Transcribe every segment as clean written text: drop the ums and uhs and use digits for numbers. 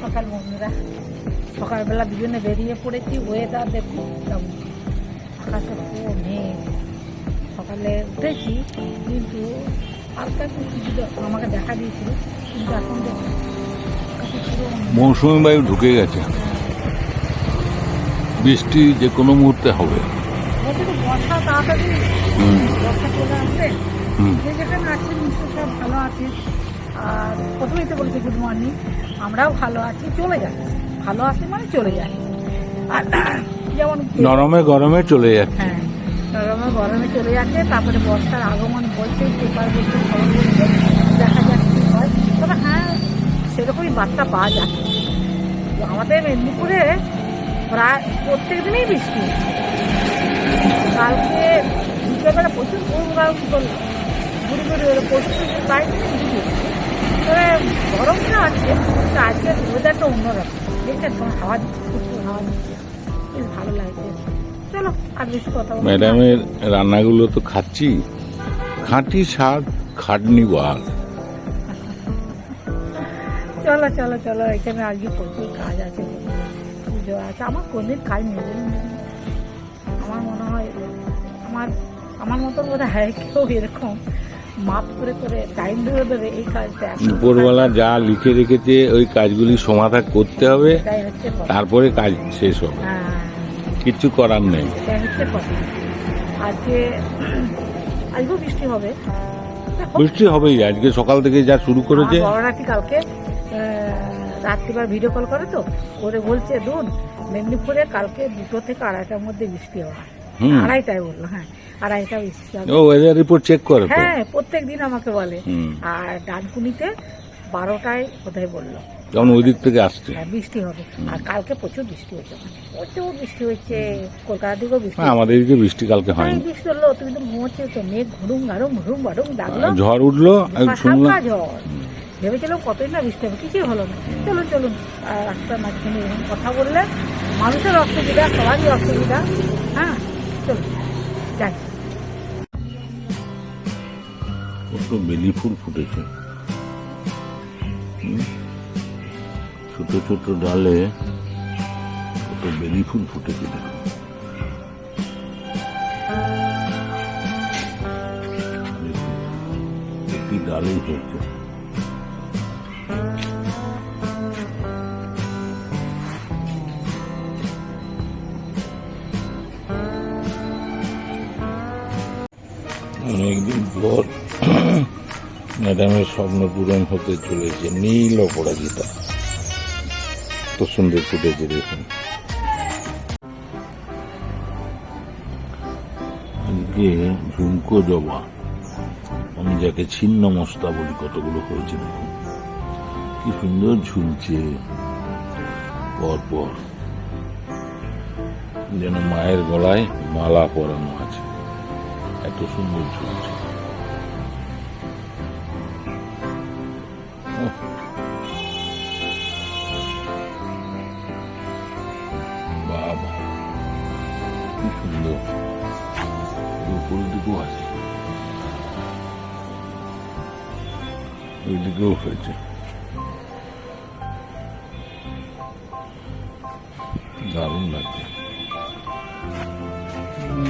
সকাল বন্ধুরা, সকালবেলা দুজনে বেরিয়ে পড়েছি। ওয়েদার দেখুন কেমন, আকাশে পুরো মেঘ। সকালে উঠেছি কিন্তু হালকা একটু সুবিধা আমাকে দেখা দিয়েছিল, কিন্তু এখন দেখুন মৌসুমী বায়ু ঢুকে গেছে, বৃষ্টি যে কোনো মুহূর্তে হবে। বর্ষা তাড়াতাড়ি বর্ষা চলে আসবে। যে যেখানে আছে নিশ্চয় সব ভালো আছে। আর প্রথমেই তো বলছি গুড মর্নিং, আমরাও ভালো আছি, চলে যাচ্ছে। ভালো আছে মানে চলে যায়। আর যেমন নরমে গরমে চলে যাচ্ছে। হ্যাঁ, নরমে গরমে চলে যাচ্ছে। তারপরে বর্ষার আগমন বলছে, পেপার বলছে, খবর বলছে, দেখা যাক কি হয়। তবে হ্যাঁ, সেরকমই বার্তা পাওয়া যাচ্ছে। আমাদের মেদিনীপুরে প্রায় প্রত্যেক দিনেই বৃষ্টি। কালকে বিকেলবেলা প্রচুর গরম করলো, ঘুরে ঘুরে প্রচুর প্রায় বৃষ্টি। তবে গরমটা আছে, কিন্তু আজকের ওয়েদারটা অন্যরকম। দেখছেন তোমার হাওয়া দিচ্ছে, প্রচুর হাওয়া দিচ্ছে, বেশ ভালো লাগছে। চলো আর বেশি কথা বলবো না। ম্যাডামের রান্নাগুলো তো খাচ্ছি, খাঁটি স্বাদ, খাটনি বাদ। চলো চলো চলো, এখানে আজকে প্রচুর কাজ আছে, পুজো আছে। আমার কোনদিন কাজ নেই, আমার মনে হয় আমার মতন বোধ হয় কেউ এরকম মাপ করে করে টাইম ধরে ধরে এই কাজটা উপরবেলা যা লিখে রেখেছে ওই কাজগুলি সমাধা করতে হবে, এটাই হচ্ছে কথা। তারপরে কাজ শেষ হবে, হ্যাঁ, কিচ্ছু করার নেই। এটাই হচ্ছে কথা। আজকেও বৃষ্টি হবে, দেখো। বৃষ্টি হবেই, আজকে সকাল থেকে যা শুরু করেছে। আমার বড় নাকি কালকে রাত্রিবার ভিডিও কল করে, তো করে বলছে দুধ মেদিনীপুরে কালকে 2টো থেকে 2:30টার মধ্যে বৃষ্টি হবে। 2:30টায় বললো, হ্যাঁ 2:30টা বৃষ্টি হবে। ও ওয়েদার রিপোর্ট চেক করে তো। হ্যাঁ, প্রত্যেক দিন আমাকে বলে। আর ডানকুনিতে 12টায় কোথায় বললো যেমন ওই দিক থেকে আসছে। হ্যাঁ, বৃষ্টি হবে। আর কালকে প্রচুর বৃষ্টি হচ্ছে, প্রচুর বৃষ্টি হচ্ছে। কলকাতা দিকেও বৃষ্টি। আমাদের এদিকে বৃষ্টি কালকে হ্যাঁ, হয়নি। বৃষ্টি হলো, তুমি তো ঘুমোচ্ছে তো, মেঘ ঘুরুম গাড়ুম ঘুরুম বাড়ুম ডাকলো, ঝড় উঠলো, আমি শুনলাম। হালকা ঝড়। ভেবেছিলাম কতই না বৃষ্টি হবে, কিছুই হলো না। চলুন চলুন, রাস্তার মাঝখানে এরকম কথা বললে মানুষের অসুবিধা, সবারই অসুবিধা। হ্যাঁ, চলুন যাই। কত বেলি ফুল ফুটেছে, ছোট ছোট ডালে কত বেলি ফুল ফুটেছে দেখুন। একটি ডালেই হয়েছে। অনেকদিন পর ম্যাডামের স্বপ্ন পূরণ হতে চলেছে। নীল অপরাজিতা তো সুন্দর ফুটেছে দেখুন। আজকে ঝুমকো জবা, আমি যাকে ছিন্ন মস্তা বলি, কতগুলো হয়েছে দেখুন, কি সুন্দর ঝুলছে পরপর, যেন মায়ের গলায় মালা পরানো আছে, এত সুন্দর ঝুলছে। বাবা কি সুন্দর, উপরের দিকেও আছে, ওই দিকেও হয়েছে, দারুণ লাগছে।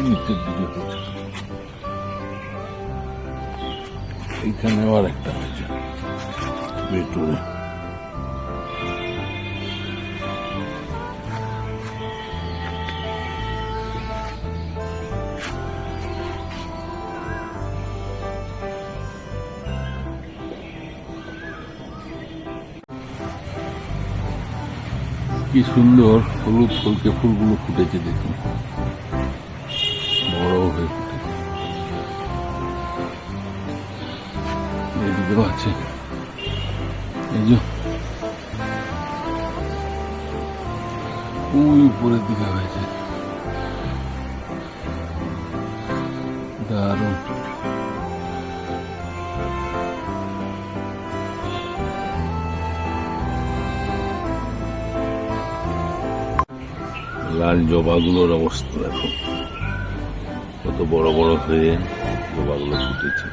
নিচের দিকে হয়েছে, এইখানে আবার একটা হয়েছে ভেতরে। কি সুন্দর হলুদ ফুলকে ফুলগুলো ফুটেছে দেখুন, বড় হয়ে ফুটেছে। এদিকেও আছে, এই যে ওই উপরের দিকে হয়েছে, দারুণ। লাল জবাগুলোর অবস্থা দেখো, কত বড় বড় হয়ে জবাগুলো ফুটেছে,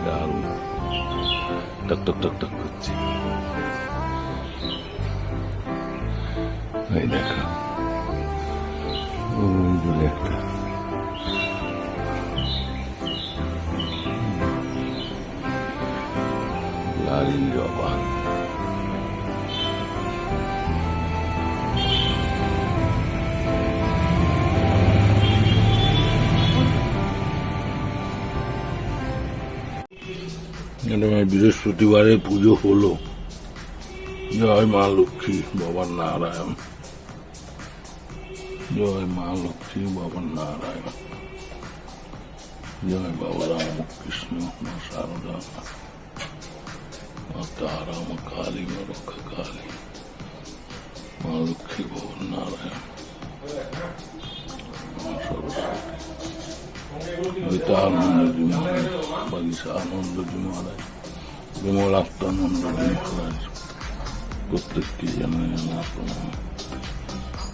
দারুণ, টক টক টক টক করছে। দেখাই দেখা ওই দূরে একটা লাল জবা। বৃহস্পতিবারে পুজো হলো। জয় মা লক্ষ্মী বাবা নারায়ণ, জয় মা লক্ষ্মী বাবা নারায়ণ, জয় বাবা রামকৃষ্ণ মা শারদা মা তারা মা কালী মা রক্ষা কালী মা লক্ষ্মী বাবা নারায়ণ মা সরস্বতী গীতানন্দজি মহারাজ, বাগিশানন্দজি মহারাজ, বিমলাত্মানন্দজি মহারাজ, প্রত্যেককে জানাই আমার প্রণাম।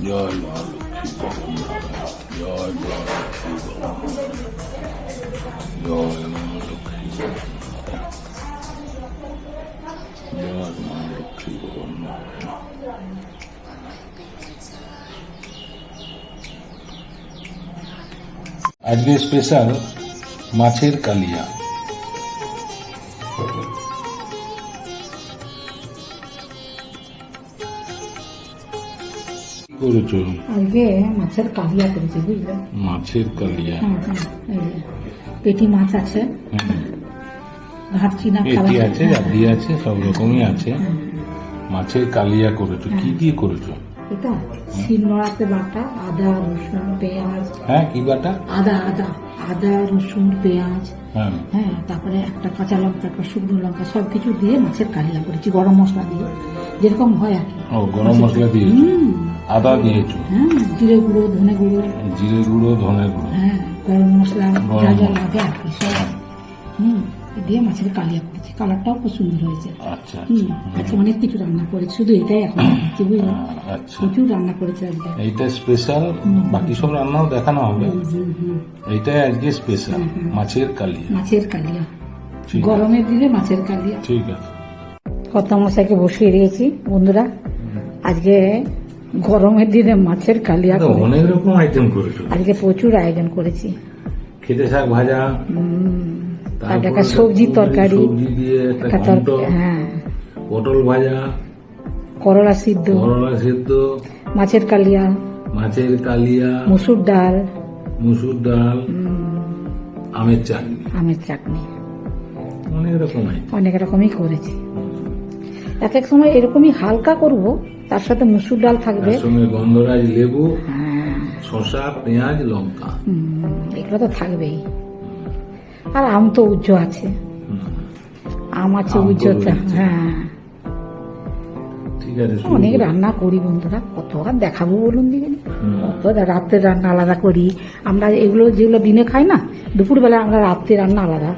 জয় মা লক্ষ্মী বাবা নারায়ণ, জয় মা লক্ষ্মী বাবা নারায়ণ, জয় মা লক্ষ্মী বাবা নারায়ণ, জয় মা লক্ষ্মী বাবা নারায়ণ। আজকে স্পেশাল মাছের কালিয়া। করেছো? আজকে মাছের কালিয়া করেছি, বুঝলে? মাছের কালিয়া, এই যে পেটি মাছ আছে, ঘাট চিনা পেটি আছে, জাদি আছে, সব রকমই আছে। মাছের কালিয়া করেছো, কি দিয়ে করেছো? এটা শিলনোড়াতে বাটা আদা রসুন পেঁয়াজ। হ্যাঁ, কি বাটা? আদা আদা আদা রসুন পেঁয়াজ, হ্যাঁ, হ্যাঁ, তারপরে একটা কাঁচা লঙ্কা, একটা শুকনো লঙ্কা, সবকিছু দিয়ে মাছের কালিয়া করেছি, গরম মশলা দিয়ে, যেরকম হয় আর কি। ও, গরম মশলা দিয়েছো, আদা দিয়েছো, হ্যাঁ, জিরে গুঁড়ো, ধনে গুঁড়ো, জিরে গুঁড়ো, ধনে গুঁড়ো, হ্যাঁ, গরম মশলা যা যা লাগে আর কি সব দিয়ে মাছের কালিয়া করেছি। কালারটাও খুব সুন্দর হয়েছে। আচ্ছা আজকে অনেক কিছু রান্না করেছি, শুধু এটাই এখন হচ্ছে, বুঝলি? আচ্ছা, প্রচুর রান্না করেছি আজকে। এইটা স্পেশাল, বাকি সব রান্নাও দেখানো হবে। এইটাই আজকে স্পেশাল, মাছের কালিয়া। মাছের কালিয়া ঠিক আছে। গরমের দিনে মাছের কালিয়া। ঠিক আছে। কর্তা মশাইকে বসিয়ে দিয়েছি বন্ধুরা, আজকে গরমের দিনে মাছের কালিয়া তো করে অনেক রকম আইটেম করেছো। আজকে প্রচুর আয়োজন করেছি। খেতে শাক ভাজা, তারপরে একটা সবজি তরকারি, সবজি দিয়ে একটা একটা ঘন্ট, হ্যাঁ, পটল ভাজা, করলা সিদ্ধ, করলা সেদ্ধ, মাছের কালিয়া, মাছের কালিয়া, মুসুর ডাল, মুসুর ডাল, আমের চাটনি, আমের চাটনি, অনেক রকম আইটেম। অনেক রকমই করেছি। এক এক সময় এরকমই হালকা করব, তার সাথে মুসুর ডাল থাকবে, তার সঙ্গে গন্ধরাজ লেবু, হ্যাঁ, শসা, পেঁয়াজ, লঙ্কা, এগুলো তো থাকবেই। আর আম তো উজ্জ্ব আছে, আম আছে আম তো উজ্জ্বতা, রয়েছে। হ্যাঁ। ঠিক আছে, শুরু অনেক করি। রান্না করি বন্ধুরা, কত আর দেখাবো বলুন দিকে। কত রাত্রে রান্না আলাদা করি আমরা, এগুলো যেগুলো দিনে খাই না, দুপুরবেলা আমরা রাত্রে রান্না আলাদা,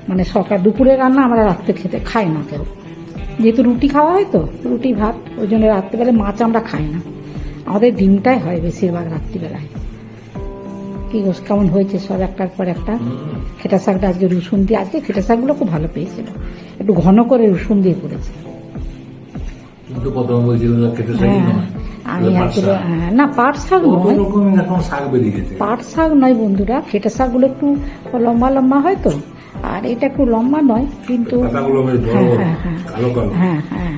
মানে সকাল দুপুরে রান্না আমরা রাত্রে খেতে খাই না কেউ, যেহেতু রুটি খাওয়া হয় তো, রুটি ভাত, ওই জন্য রাত্রিবেলায় মাছ আমরা খাই না, আমাদের ডিমটাই হয় বেশিরভাগ রাত্রিবেলায়। কি গোস কেমন হয়েছে সব একটার পর একটা। খেটা শাকটা আজকে রসুন দিয়ে, আজকে খেটা শাকগুলো খুব ভালো পেয়েছিল, একটু ঘন করে রসুন দিয়ে করেছে। কিন্তু প্রথমে বলছিল না খেতে শাকই হ্যাঁ, নয়, আমি পাট আজকে শাক। না, পাট শাক কত নয়, রকমের এখন শাক বেরিয়ে গেছে। পাট শাক নয় বন্ধুরা, খেটা শাকগুলো একটু লম্বা লম্বা হয় তো, আর এটা একটু লম্বা নয়, কিন্তু পাতাগুলো বেশ বড় হ্যাঁ বড়, হ্যাঁ হ্যাঁ কালো কালো। হ্যাঁ হ্যাঁ,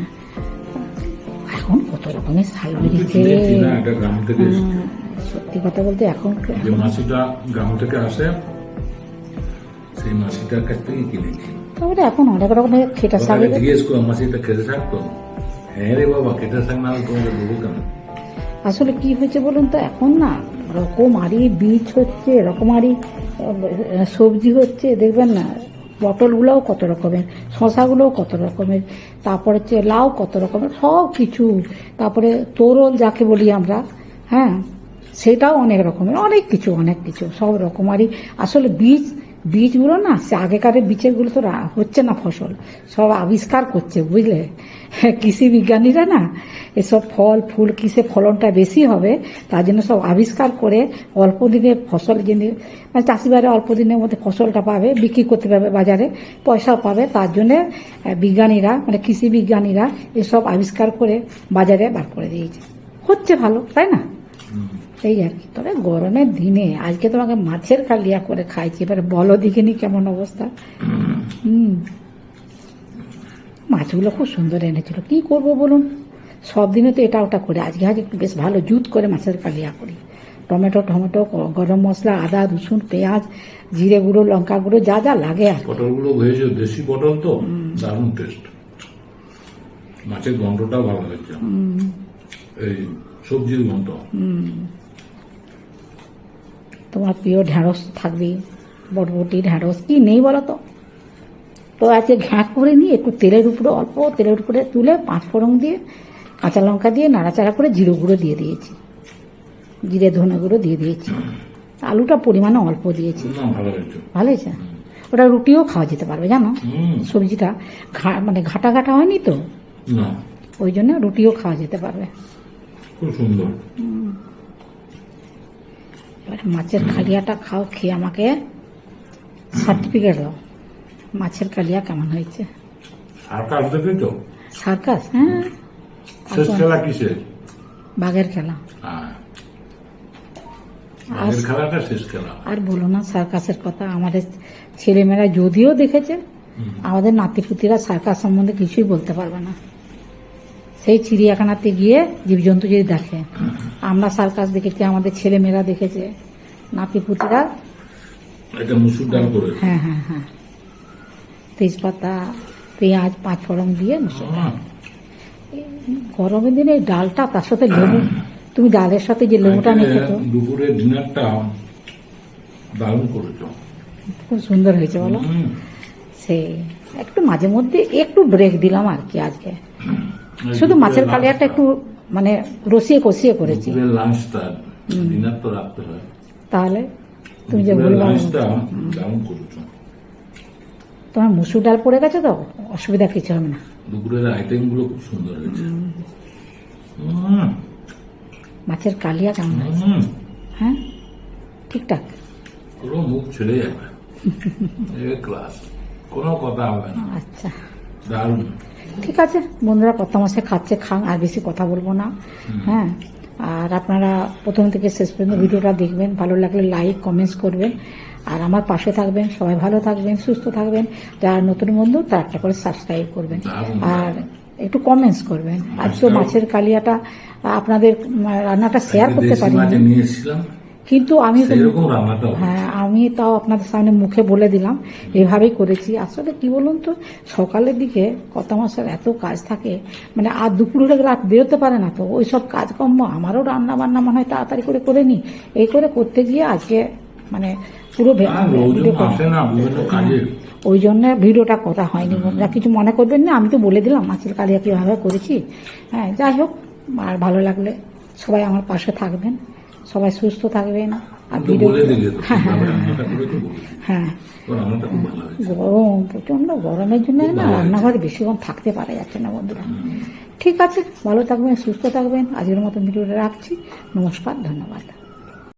এখন কত রকমের শাক বেরিয়েছে। কিনেছি না, এটা গ্রাম থেকে, সত্যি কথা বলতে এখন যে মাসিটা গ্রাম থেকে আসে, সেই মাসিটার কাছ থেকে কিনেছি। তারপরে এখন অনেক রকমের খেটা শাক, ওটাকে জিজ্ঞেস করো, মাসিটা খেতে শাক তো? হ্যাঁ রে বাবা, খেতে শাক না হলে তোমাকে দেবো কেন? আসলে কি হয়েছে বলুন তো, এখন না রকমারি বীজ হচ্ছে, রকমারি সবজি হচ্ছে, দেখবেন না পটলগুলোও কত রকমের, শশাগুলোও কত রকমের, তারপরে হচ্ছে লাউ কত রকমের, সব কিছু, তারপরে তোরল যাকে বলি আমরা, হ্যাঁ, সেটাও অনেক রকমের, অনেক কিছু সব রকমারি। আসলে বীজগুলো না, সে আগেকারের বীজেরগুলো তো হচ্ছে না ফসল, সব আবিষ্কার করছে, বুঝলে? কৃষি বিজ্ঞানীরা না এসব ফল ফুল কিসে ফলনটা বেশি হবে তার জন্য সব আবিষ্কার করে অল্প দিনে ফসল জেনে, মানে চাষিবারে অল্প দিনের মধ্যে ফসলটা পাবে, বিক্রি করতে পারবে বাজারে, পয়সাও পাবে, তার জন্য বিজ্ঞানীরা, মানে কৃষি বিজ্ঞানীরা এসব আবিষ্কার করে বাজারে বার করে দিয়েছে। হচ্ছে ভালো, তাই না? হুম। এই আর কি। তবে গরমের দিনে আজকে তোমাকে মাছের কালিয়া করে খাইছি, এবারে বলো দেখিনি কেমন অবস্থা। মাছগুলো খুব সুন্দর এনেছিল, কি করব বলুন, সব দিনে তো এটা ওটা করে, আজকে একটু বেশ ভালো জুত করে মাছের কালিয়া করি। টমেটো গরম মশলা, আদা রসুন পেঁয়াজ জিরে গুঁড়ো লঙ্কা গুঁড়ো যা যা লাগে আর পটলগুলো ভেজে, দেশি পটল তো দারুণ টেস্ট। মাছের গন্ধটাও ভালো হয়েছে, এই সবজির গন্ধ। তোমার প্রিয় ঢ্যাঁড়স থাকবে, বটবটি ঢ্যাঁড়স কি নেই বলো তো। তো আজকে ঘ্যাঁক করে নিয়ে একটু তেলের উপরে, অল্প তেলের উপরে তুলে 5 ফোড়ন দিয়ে কাঁচা লঙ্কা দিয়ে নাড়াচাড়া করে জিরে গুঁড়ো দিয়ে দিয়েছি, জিরে ধনে গুঁড়ো দিয়ে দিয়েছি, আলুটা পরিমাণে অল্প দিয়েছি। না, ভালো হয়েছে। ভালো হয়েছে। ওটা রুটিও খাওয়া যেতে পারবে জানো, হুম। সবজিটা মানে ঘাটা ঘাটা হয়নি তো, না, ওই জন্য রুটিও খাওয়া যেতে পারবে। খুব সুন্দর। এবার মাছের কালিয়াটা খাও, খেয়ে আমাকে সার্টিফিকেট দাও মাছের কালিয়া কেমন হয়েছে। সার্কাস দেখেছো? সার্কাস, হ্যাঁ, শেষ খেলা কিসের? বাঘের খেলা। হ্যাঁ, আগের খেলাটা শেষ খেলা। আর বলো না সার্কাসের কথা, আমাদের ছেলেমেয়েরা যদিও দেখেছে, আমাদের নাতিপুতিরা সার্কাস সম্বন্ধে কিছুই বলতে পারবে না। সেই চিড়িয়াখানাতে গিয়ে জীবজন্তু যদি দেখে, আমরা সার্কাস দেখেছি, আমাদের ছেলেমেয়েরা দেখেছে, নাতিপুতিরা। এটা মুসুর ডাল করে। হ্যাঁ হ্যাঁ হ্যাঁ, তেজপাতা পেঁয়াজ 5 ফোড়ন দিয়ে মুসুর ডাল। গরমের দিনে এই ডালটা, তার সাথে লেবু, তুমি ডালের সাথে যে লেবুটা মেখে তো দুপুরের ডিনারটা দারুণ করেছো, খুব সুন্দর হয়েছে বলো। সে একটু মাঝে মধ্যে একটু ব্রেক দিলাম আর কি আজকে, শুধু মাছের কালিয়াটা একটু মানে রসিয়ে কষিয়ে করেছি। লাঞ্চটা, ডিনার তো রাখতে হয়, তাহলে তুমি যে বললাম লাঞ্চটা দারুণ করেছো। তোমার মুসুর ডাল পড়ে গেছে তো অসুবিধা কিছু হবে না। দুপুরের আইটেম গুলো খুব সুন্দর হয়েছে। মাছের কালিয়া কেমন হয়েছে? হ্যাঁ, ঠিকঠাক, পুরো মুখ ছেড়ে যাবে, ক্লাস, কোনো কথা হবে না। আচ্ছা, দারুণ। ঠিক আছে বন্ধুরা, কত মাসে খাচ্ছে খান, আর বেশি কথা বলবো না। হ্যাঁ, আর আপনারা প্রথম থেকে শেষ পর্যন্ত ভিডিওটা দেখবেন, ভালো লাগলে লাইক কমেন্টস করবেন, আর আমার পাশে থাকবেন। সবাই ভালো থাকবেন, সুস্থ থাকবেন। যারা নতুন বন্ধু তারা একটা করে সাবস্ক্রাইব করবেন, আর একটু কমেন্টস করবেন। আজকে মাছের কালিয়াটা আপনাদের রান্নাটা শেয়ার করতে পারিনি, নিয়ে এসেছিলাম, কিন্তু আমি সেরকম রান্নাটা হ্যাঁ, আমি তাও আপনাদের সামনে মুখে বলে দিলাম, এভাবেই করেছি। আসলে কি বলুন তো, সকালের দিকে কত মাসের এত কাজ থাকে, মানে আর দুপুর হলে রাত বেরোতে পারে না, তো ওই সব কাজকর্ম আমারও রান্না বান্না মনে হয় তাড়াতাড়ি করে নিই, এই করে করতে গিয়ে আজকে মানে পুরো ওই জন্য ভিডিওটা করা হয়নি। বন্ধুরা কিছু মনে করবেন না, আমি তো বলে দিলাম মাছের কালিয়া কীভাবে করেছি। হ্যাঁ, যাই হোক, আর ভালো লাগলে সবাই আমার পাশে থাকবেন, সবাই সুস্থ থাকবেন। আর ভিডিও হ্যাঁ, গরম প্রচন্ড, গরমের জন্য না রান্নাঘরে বেশিক্ষণ থাকতে পারা যাচ্ছে না বন্ধুরা। ঠিক আছে, ভালো থাকবেন, সুস্থ থাকবেন। আজকের মতো ভিডিওটা রাখছি। নমস্কার, ধন্যবাদ।